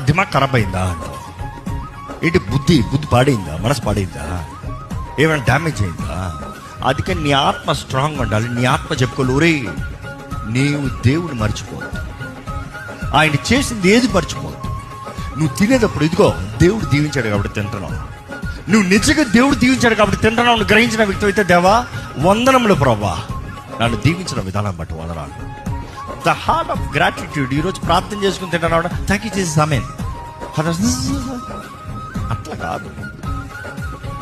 దిమాగ్ ఖరాబ్ అయిందా అంటావు. ఏంటి బుద్ధి పాడైందా, మనసు పాడైందా, ఏమైనా డ్యామేజ్ అయిందా? అందుకే నీ ఆత్మ స్ట్రాంగ్ ఉండాలి. నీ ఆత్మ చెప్పుకోవాలి, ఒరే నీవు దేవుని మర్చిపోవద్దు, ఆయన చేసింది ఏది మర్చిపోవద్దు. నువ్వు తినేటప్పుడు ఇదిగో దేవుడు దీవించాడు కాబట్టి తింటున్నావు, నువ్వు నిజంగా దేవుడు దీవించాడు కాబట్టి తింటున్నావు నువ్వు గ్రహించిన వ్యక్తి అయితే, దేవా వందనములు ప్రభా, నన్ను దీవించిన విధానం బట్టి వందనాలు. The heart of gratitude. ఈరోజు ప్రార్థన చేసుకుని తింటున్నావు, థ్యాంక్ యూ జీసస్ ఆమేన్. అట్లా కాదు.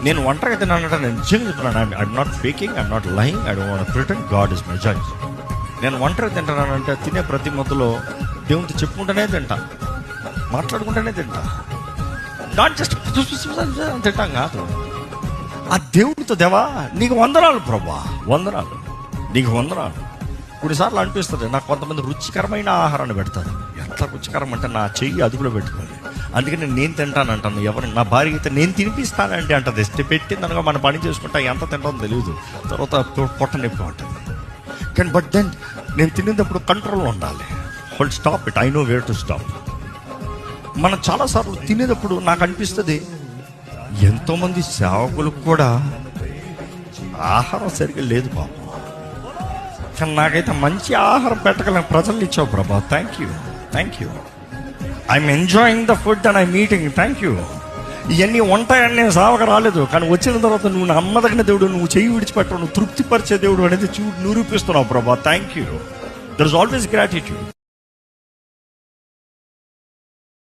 నేను ఒంటరిగా తిన్నానంటే నేను నిజంగా చెప్తున్నాను, I'm not faking, I'm not lying, I don't want to pretend, God is my judge. నేను ఒంటరిగా తింటున్నానంటే తినే ప్రతి మొదలో దేవునితో చెప్పుకుంటూనే తింటా, మాట్లాడుకుంటూనే తింటా, నాట్ జస్ట్ తింటాం కాదు. ఆ దేవుడితో, దేవా నీకు వందనాలు ప్రభా, వందనాలు, నీకు వందనాలు. కొన్నిసార్లు అనిపిస్తుంది నాకు, కొంతమంది రుచికరమైన ఆహారాన్ని పెడతారు. ఎంత రుచికరం అంటే నా చెయ్యి అదుపులో పెట్టుకోవాలి. అందుకని నేను తింటానంటాను. ఎవరు నా భార్య అయితే నేను తినిపిస్తానంటే అంటది. పెట్టిందనగా మనం పని చేసుకుంటా ఎంత తింటామో తెలియదు, తర్వాత పొట్ట నొప్పి ఉంటుంది. కానీ బట్ దెన్ నేను తినేటప్పుడు కంట్రోల్ ఉండాలి. Hold stop it, I know where to stop. మనం చాలాసార్లు తినేటప్పుడు నాకు అనిపిస్తుంది, ఎంతోమంది సేవకులకు కూడా ఆహారం సరిగ్గా లేదు పాపం, కానీ నాకైతే మంచి ఆహారం పెట్టగలను ప్రజలు ఇచ్చావు ప్రభా, thank you, thank you. I'm enjoying the food and I'm eating, thank you. ఇవన్నీ ఉంటాయని నేను సావక రాలేదు, కానీ వచ్చిన తర్వాత నువ్వు నమ్మదగిన దేవుడు, నువ్వు చెయ్యి విడిచిపెట్టవు, నువ్వు తృప్తిపరిచే దేవుడు అనేది నిరూపిస్తున్నావు Prabha, thank you. There is always gratitude.